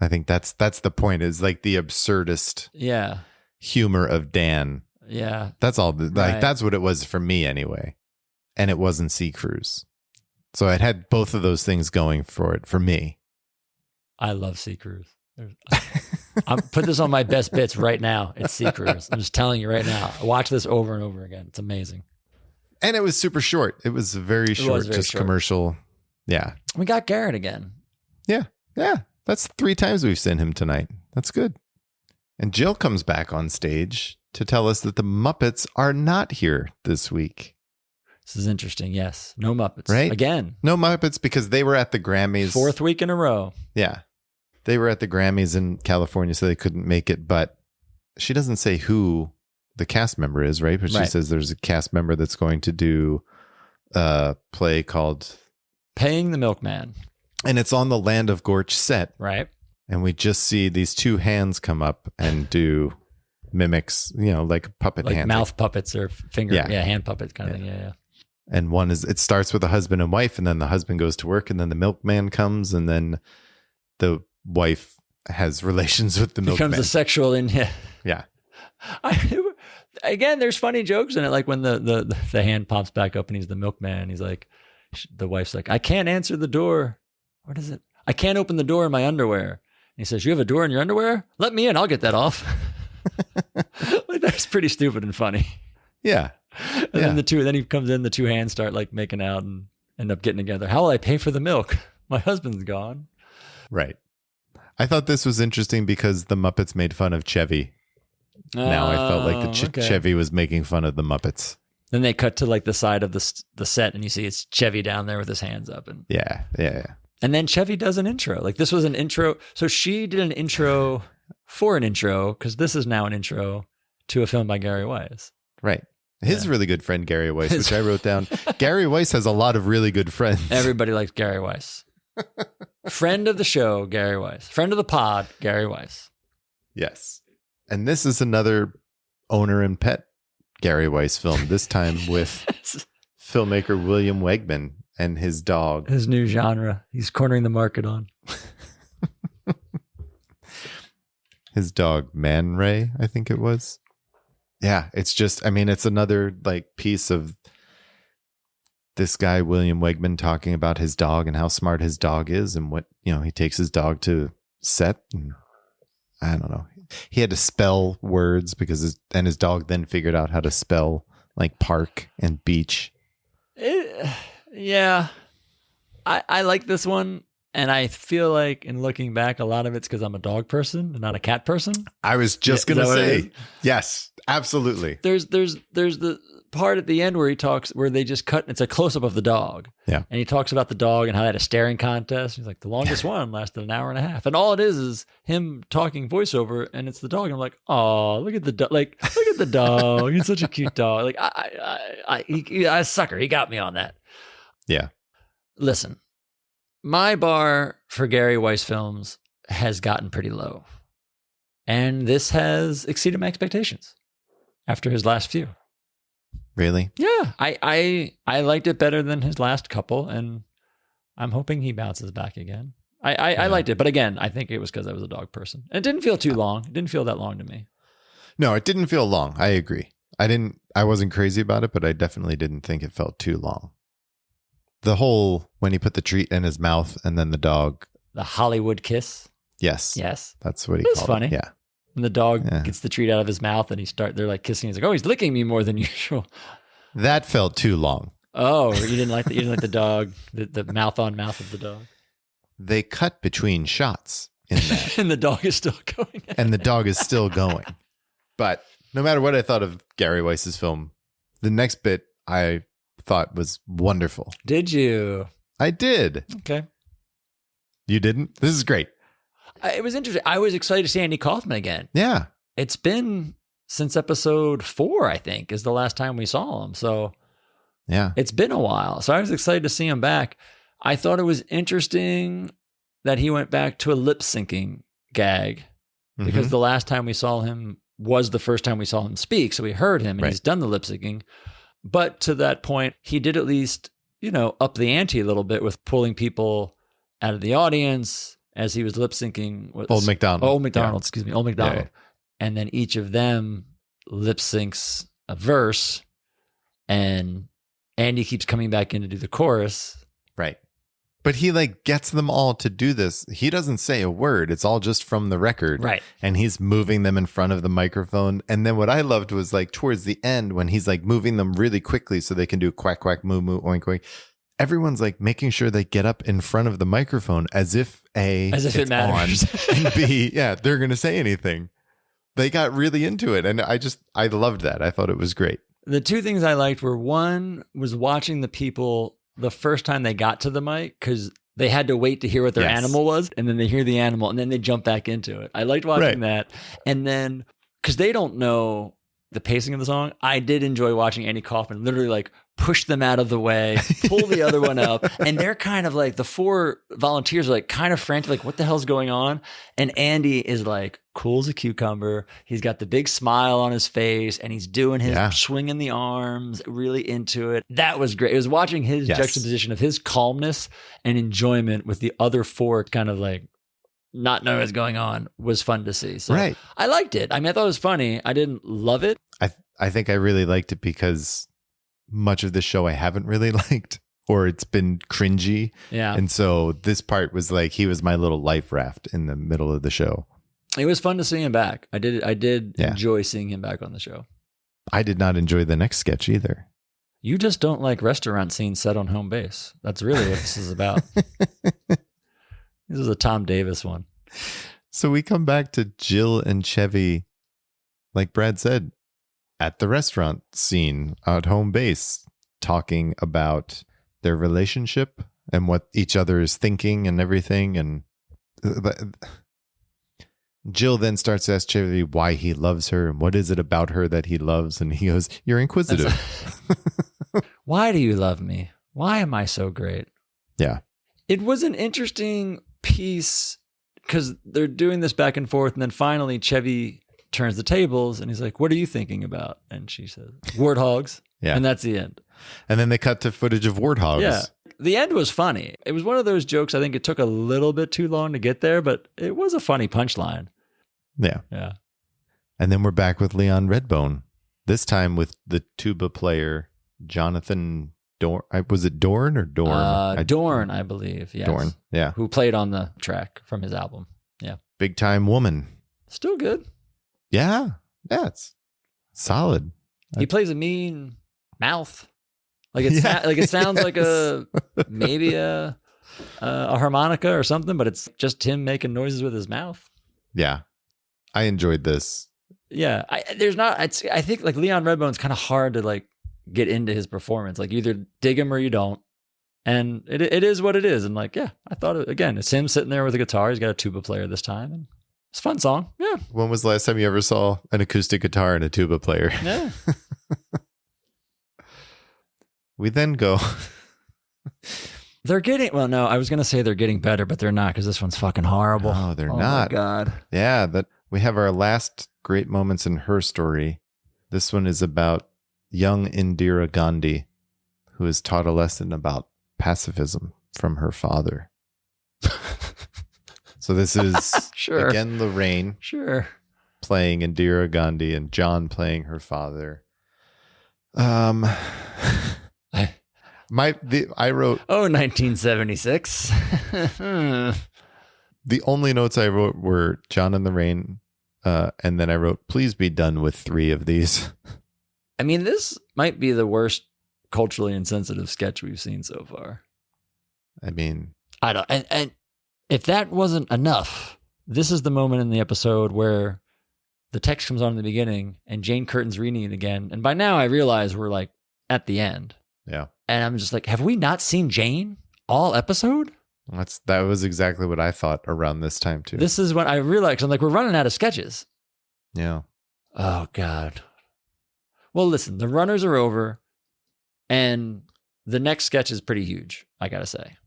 I think that's the point, is like the absurdist Yeah. humor of Dan. Yeah. That's all. Like Right. that's what it was for me anyway. And it wasn't Sea Cruise. So it had both of those things going for it for me. I love Sea Cruise. I'm put this on my best bits right now. It's Sea Cruise. I'm just telling you right now. I watch this over and over again. It's amazing. And it was super short. It was very short, very just short. commercial. Yeah. We got Garrett again. Yeah. Yeah. That's 3 times we've seen him tonight. That's good. And Jill comes back on stage to tell us that the Muppets are not here this week. This is interesting. Yes. No Muppets. Right? Again. No Muppets because they were at the Grammys. 4th week in a row. Yeah. They were at the Grammys in California, so they couldn't make it. But she doesn't say who the cast member is, right? But she Right. says there's a cast member that's going to do a play called Paying the Milkman. And it's on the Land of Gorch set. Right. And we just see these 2 hands come up and do mimics, like puppet Like hands. mouth puppets or finger. Yeah. Yeah. Hand puppets kind of thing. Yeah. And one is, it starts with a husband and wife, and then the husband goes to work, and then the milkman comes, and then the wife has relations with the milkman. Becomes a sexual in. Yeah. Yeah. Again, there's funny jokes in it. Like when the hand pops back up and he's the milkman. He's like, the wife's like, I can't answer the door. What is it? I can't open the door in my underwear. And he says, you have a door in your underwear? Let me in. I'll get that off. Like, that's pretty stupid and funny. Yeah. And then he comes in, the 2 hands start like making out and end up getting together. How will I pay for the milk? My husband's gone. Right. I thought this was interesting because the Muppets made fun of Chevy. Now I felt like okay. Chevy was making fun of the Muppets. Then they cut to like the side of the set and you see it's Chevy down there with his hands up. Yeah. And then Chevy does an intro. Like this was an intro. So she did an intro for an intro because this is now an intro to a film by Gary Weiss. Right. His really good friend, Gary Weiss, which I wrote down. Gary Weiss has a lot of really good friends. Everybody likes Gary Weiss. Friend of the show, Gary Weiss. Friend of the pod, Gary Weiss. Yes. And this is another owner and pet Gary Weiss film, this time with filmmaker William Wegman and his dog. His new genre. He's cornering the market on. His dog, Man Ray, I think it was. Yeah, it's it's another like piece of this guy, William Wegman, talking about his dog and how smart his dog is and what, he takes his dog to set. And I don't know. He had to spell words because his dog then figured out how to spell like park and beach. Yeah. I like this one. And I feel like in looking back, a lot of it's because I'm a dog person and not a cat person. I was just going to Is that what it say, is? yes, absolutely. There's the part at the end where they just cut, it's a close up of the dog. Yeah. And he talks about the dog and how they had a staring contest. He's like, the longest one lasted an hour and a half. And all it is him talking voiceover and it's the dog. And I'm like, oh, look at the dog. Like, look at the dog. He's such a cute dog. Like, I sucker. He got me on that. Yeah. Listen, my bar for Gary Weiss films has gotten pretty low. And this has exceeded my expectations after his last few. Really? Yeah, I liked it better than his last couple, and I'm hoping he bounces back again. I liked it, but again, I think it was because I was a dog person. And it didn't feel too long. It didn't feel that long to me. No, it didn't feel long. I agree. I wasn't crazy about it, but I definitely didn't think it felt too long. The whole, when he put the treat in his mouth and then the dog. The Hollywood kiss. Yes. Yes. That's what he It's called funny. it. Yeah. And the dog gets the treat out of his mouth and they're like kissing. He's like, oh, he's licking me more than usual. That felt too long. Oh, you didn't like the dog, the mouth on mouth of the dog. They cut between shots in that. And the dog is still going. And the dog is still going. But no matter what I thought of Gary Weiss's film, the next bit I thought was wonderful. Did you? I did. Okay. You didn't? This is great. It was interesting. I was excited to see Andy Kaufman again. Yeah. It's been since episode 4, I think, is the last time we saw him. So yeah, it's been a while. So I was excited to see him back. I thought it was interesting that he went back to a lip syncing gag because the last time we saw him was the first time we saw him speak. So we heard him and he's done the lip syncing. But to that point, he did at least, up the ante a little bit with pulling people out of the audience as he was lip syncing. Old MacDonald. Old MacDonald, Yeah. excuse me. Old MacDonald. Yeah. And then each of them lip syncs a verse, and Andy keeps coming back in to do the chorus. Right. But he like gets them all to do this. He doesn't say a word. It's all just from the record. Right. And he's moving them in front of the microphone. And then what I loved was like towards the end when he's like moving them really quickly so they can do quack, quack, moo, moo, oink, oink. Everyone's like making sure they get up in front of the microphone as if it matters. on, and B, they're going to say anything. They got really into it. And I loved that. I thought it was great. The two things I liked were, one was watching the people the first time they got to the mic, because they had to wait to hear what their animal was, and then they hear the animal, and then they jump back into it. I liked watching that. And then, because they don't know the pacing of the song, I did enjoy watching Andy Kaufman literally like push them out of the way, pull the other one up, and they're kind of like, the four volunteers are like kind of frantic, like what the hell's going on? And Andy is like cool as a cucumber. He's got the big smile on his face, and he's doing his swinging the arms, really into it. That was great. It was watching his juxtaposition of his calmness and enjoyment with the other four kind of like not knowing what's going on was fun to see. So I liked it. I mean, I thought it was funny. I didn't love it. I think I really liked it because much of the show I haven't really liked, or it's been cringy. Yeah. And so this part was like, he was my little life raft in the middle of the show. It was fun to see him back. I did enjoy seeing him back on the show. I did not enjoy the next sketch either. You just don't like restaurant scenes set on home base. That's really what this is about. This is a Tom Davis one. So we come back to Jill and Chevy, like Brad said, at the restaurant scene at home base, talking about their relationship and what each other is thinking and everything. And Jill then starts to ask Chevy why he loves her and what is it about her that he loves. And he goes, "You're inquisitive." Why do you love me? Why am I so great? Yeah. It was an interesting piece because they're doing this back and forth. And then finally Chevy turns the tables and he's like, "What are you thinking about?" And she says, "Warthogs." Yeah. And that's the end. And then they cut to footage of warthogs. Yeah. The end was funny. It was one of those jokes. I think it took a little bit too long to get there, but it was a funny punchline. Yeah. Yeah. And then we're back with Leon Redbone, this time with the tuba player, Jonathan Dorn. Was it Dorn or Dorn? Dorn, I believe. Yes. Dorn. Yeah. Who played on the track from his album. Yeah. Big time woman. Still good. Yeah. Yeah. It's solid. He plays a mean mouth. Like it sounds like maybe a harmonica or something, but it's just him making noises with his mouth. Yeah. I enjoyed this. Yeah. I think like Leon Redbone's kind of hard to like get into his performance. Like you either dig him or you don't. And it is what it is. And like, yeah, I thought again, it's him sitting there with a guitar. He's got a tuba player this time. And it's a fun song. Yeah. When was the last time you ever saw an acoustic guitar and a tuba player? Yeah. We then go. They're getting, well, no, I was going to say they're getting better, but they're not because this one's fucking horrible. Oh, they're not. Oh, my God. Yeah, that we have our last great moments in her story. This one is about young Indira Gandhi, who is taught a lesson about pacifism from her father. So this is Sure. again Lorraine playing Indira Gandhi and John playing her father. I wrote 1976. the only notes I wrote were John and Lorraine, and then I wrote, "Please be done with 3 of these." I mean, this might be the worst culturally insensitive sketch we've seen so far. I mean, I don't, and if that wasn't enough, this is the moment in the episode where the text comes on in the beginning and Jane Curtin's reading it again. And by now I realize we're like at the end. yeah. And I'm just like, have we not seen Jane all episode? That was exactly what I thought around this time too. This is when I realized, I'm like, we're running out of sketches. Yeah. Oh, God. Well, listen, the runners are over and the next sketch is pretty huge, I got to say.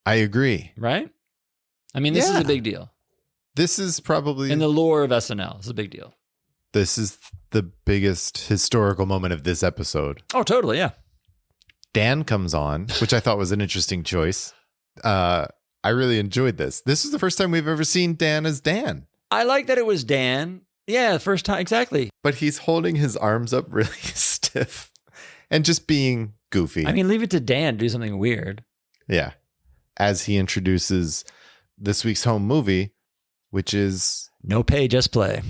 I agree. Right? I mean, this is a big deal. This is probably in the lore of SNL. It's a big deal. This is the biggest historical moment of this episode. Oh, totally. Yeah. Dan comes on, which I thought was an interesting choice. I I really enjoyed this. This is the first time we've ever seen Dan as Dan. I like that it was Dan. Yeah, the first time. Exactly. But he's holding his arms up really stiff and just being goofy. I mean, leave it to Dan to do something weird. Yeah. As he introduces this week's home movie, which is No pay, just play.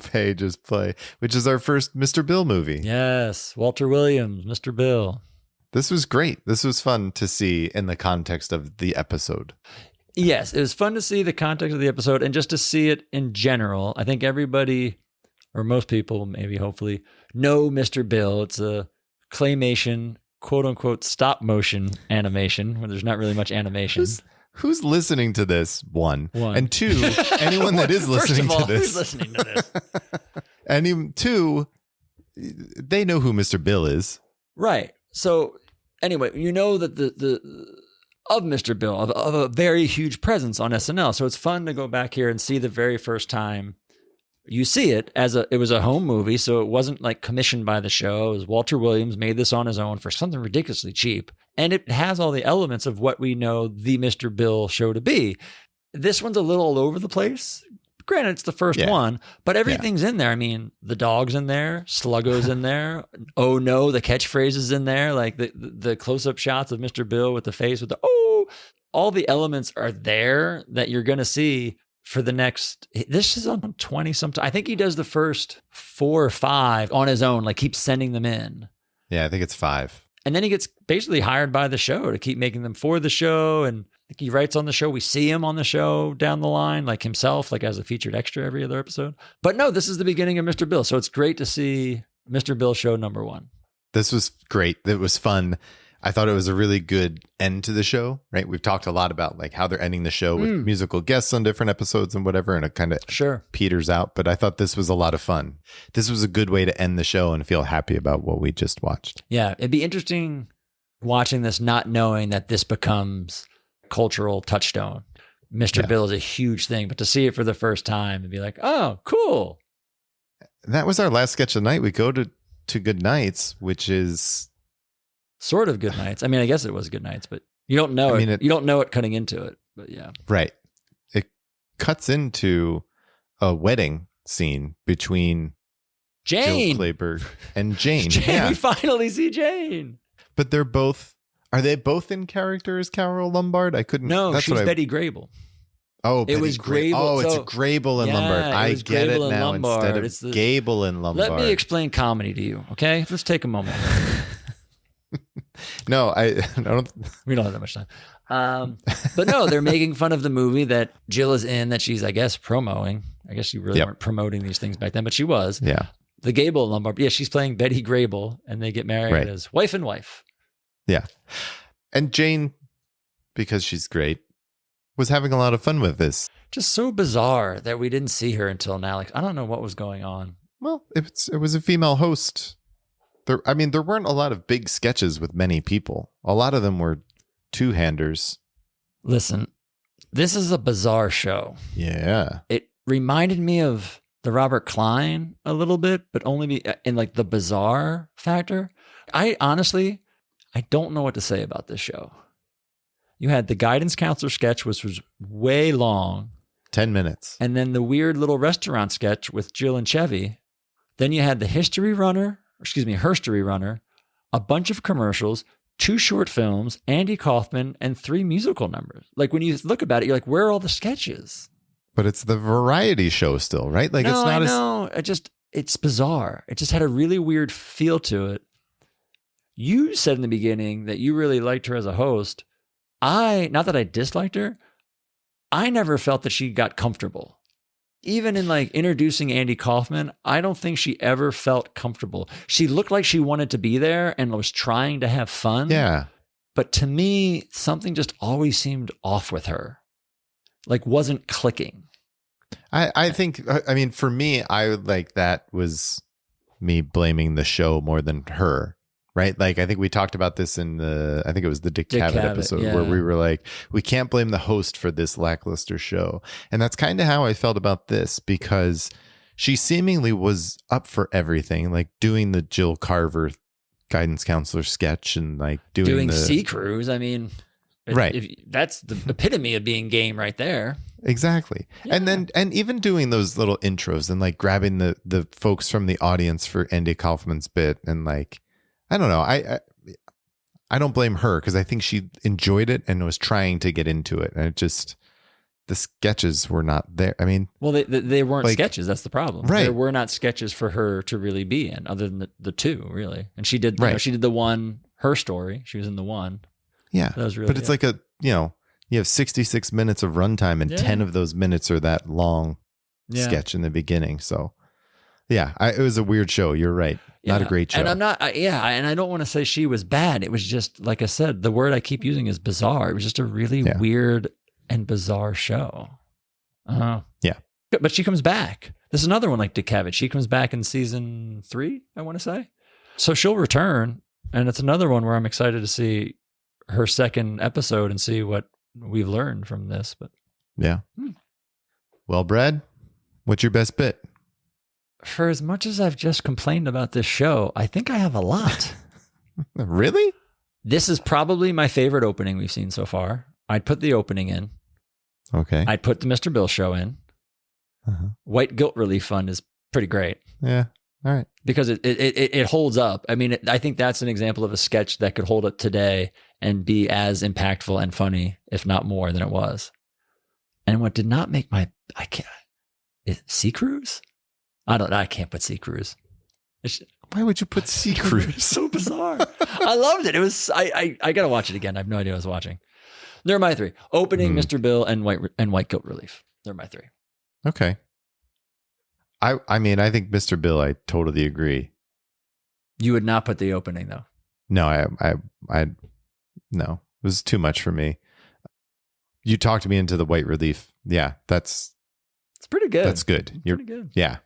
Pay, Just Play, which is our first Mr. Bill movie. Yes, Walter Williams, Mr. Bill. This was great. This was fun to see in the context of the episode. Yes, it was fun to see the context of the episode and just to see it in general. I think everybody, or most people, maybe hopefully, know Mr. Bill. It's a claymation, quote unquote, stop motion animation where there's not really much animation. Who's listening to this? One. And two, anyone that is First listening of all, to this. who's listening to this? And two, they know who Mr. Bill is. Right. So anyway, you know that the of Mr. Bill, of a very huge presence on SNL. So it's fun to go back here and see the very first time you see it it was a home movie. So it wasn't like commissioned by the show. It was Walter Williams made this on his own for something ridiculously cheap. And it has all the elements of what we know the Mr. Bill show to be. This one's a little all over the place. Granted, it's the first one, but everything's in there. I mean, the dog's in there, Sluggo's in there. Oh no, the catchphrase is in there. Like the close-up shots of Mr. Bill with the face with the all the elements are there that you're going to see for the next. This is on 20 something. I think he does the first 4 or 5 on his own. Like keeps sending them in. Yeah, I think it's 5. And then he gets basically hired by the show to keep making them for the show. And I think he writes on the show. We see him on the show down the line, like himself, like as a featured extra every other episode. But no, this is the beginning of Mr. Bill. So it's great to see Mr. Bill show number 1. This was great. It was fun. I thought it was a really good end to the show, right? We've talked a lot about like how they're ending the show with musical guests on different episodes and whatever, and it kind of peters out. But I thought this was a lot of fun. This was a good way to end the show and feel happy about what we just watched. Yeah, it'd be interesting watching this, not knowing that this becomes cultural touchstone. Mr. Bill is a huge thing, but to see it for the first time and be like, oh, cool. That was our last sketch of the night. We go to Good Nights, which is sort of Good Nights. I mean, I guess it was Good Nights, but you don't know it. You don't know it cutting into it, but yeah. Right. It cuts into a wedding scene between Jane, Jill Clayburgh and Jane. We finally see Jane. But are they both in character as Carol Lombard? I couldn't. No, she's Betty Grable. Oh, it was Grable. Oh, it's Grable and Lombard. I get Grable it now Lombard. instead of Gable and Lombard. Let me explain comedy to you, okay? Let's take a moment. No, I don't. We don't have that much time. But no, they're making fun of the movie that Jill is in, that she's, I guess, promoting. I guess you really weren't promoting these things back then, but she was. Yeah. The Gable Lombard. Yeah, she's playing Betty Grable, and they get married as wife and wife. Yeah. And Jane, because she's great, was having a lot of fun with this. Just so bizarre that we didn't see her until now. Like, I don't know what was going on. Well, it was a female host. There weren't a lot of big sketches with many people. A lot of them were two-handers. Listen, this is a bizarre show. Yeah. It reminded me of the Robert Klein a little bit, but only in like the bizarre factor. I don't know what to say about this show. You had the guidance counselor sketch, which was way long. 10 minutes. And then the weird little restaurant sketch with Jill and Chevy. Then you had the Herstory Runner, a bunch of commercials, 2 short films, Andy Kaufman, and 3 musical numbers. Like when you look about it, you're like, where are all the sketches? But it's the variety show still, right? Like, no, it's not. I know. It's bizarre. It just had a really weird feel to it. You said in the beginning that you really liked her as a host. Not that I disliked her, I never felt that she got comfortable. Even in like introducing Andy Kaufman, I don't think she ever felt comfortable. She looked like she wanted to be there and was trying to have fun. Yeah. But to me, something just always seemed off with her. Like wasn't clicking. I think, for me, that was me blaming the show more than her. Right? Like, I think we talked about this in I think it was the Dick Cavett episode where we were like, we can't blame the host for this lackluster show. And that's kind of how I felt about this, because she seemingly was up for everything, like doing the Jill Carver guidance counselor sketch and like doing the Sea Cruise. I mean, Right. That's the epitome of being game right there. Exactly. Yeah. And even doing those little intros and like grabbing the folks from the audience for Andy Kaufman's bit, and like, I don't know. I don't blame her, because I think she enjoyed it and was trying to get into it. And it just, the sketches were not there. I mean, Well, they weren't like, sketches. That's the problem. right. There were not sketches for her to really be in, other than the two, really. And she did, Right. she did the one, her story. She was in the one. yeah. That was really But it's like you have 66 minutes of runtime, and 10 of those minutes are that long sketch in the beginning. So, yeah, it was a weird show. You're right. Not a great show. And I'm not, and I don't want to say she was bad. It was just, like I said, the word I keep using is bizarre. It was just a really weird and bizarre show. Yeah. But she comes back. This is another one like Dick Cavett. She comes back in season 3, I want to say. So she'll return. And it's another one where I'm excited to see her second episode and see what we've learned from this. But yeah. Well, Brad, what's your best bit? for as much as I've just complained about this show, I think I have a lot. Really? This is probably my favorite opening we've seen so far. I'd put the opening in. Okay. I'd put the Mr. Bill show in. White Guilt Relief Fund is pretty great. Yeah. All right. Because it holds up. I mean, I think that's an example of a sketch that could hold up today and be as impactful and funny, if not more, than it was. And what did not make Sea Cruise? I can't put Sea Cruise. Why would you put Sea Cruise? So bizarre. I loved it. It was, I got to watch it again. I have no idea what I was watching. They're my 3. Opening, Mr. Bill, and White Guilt Relief. They're my 3. Okay. I mean, I think Mr. Bill, I totally agree. You would not put the opening, though. No, I no. It was too much for me. You talked me into the White Relief. Yeah, it's pretty good. That's good. You're pretty good. Yeah.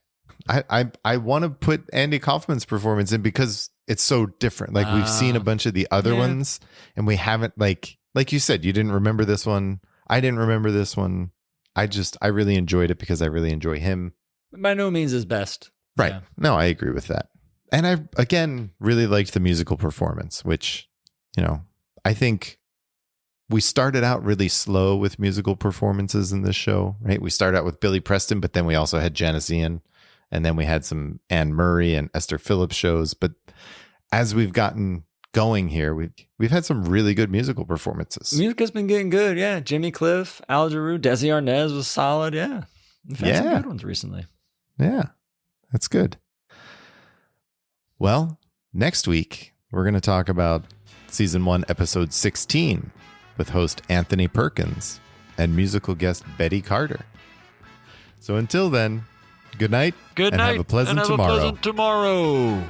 I want to put Andy Kaufman's performance in because it's so different. Like we've seen a bunch of the other ones, and we haven't, like you said, you didn't remember this one. I didn't remember this one. I really enjoyed it because I really enjoy him. By no means his best. Right. Yeah. No, I agree with that. And I, again, really liked the musical performance, which, I think we started out really slow with musical performances in this show, right? We started out with Billy Preston, but then we also had Janice Ian, and then we had some Anne Murray and Esther Phillips shows. But as we've gotten going here, we've had some really good musical performances. Music has been getting good, yeah. Jimmy Cliff, Al Jarreau, Desi Arnaz was solid, yeah. We've had some good ones recently. Yeah, that's good. Well, next week, we're going to talk about Season 1, Episode 16 with host Anthony Perkins and musical guest Betty Carter. So until then, good night. Good and night. Have a pleasant and have tomorrow. A pleasant tomorrow.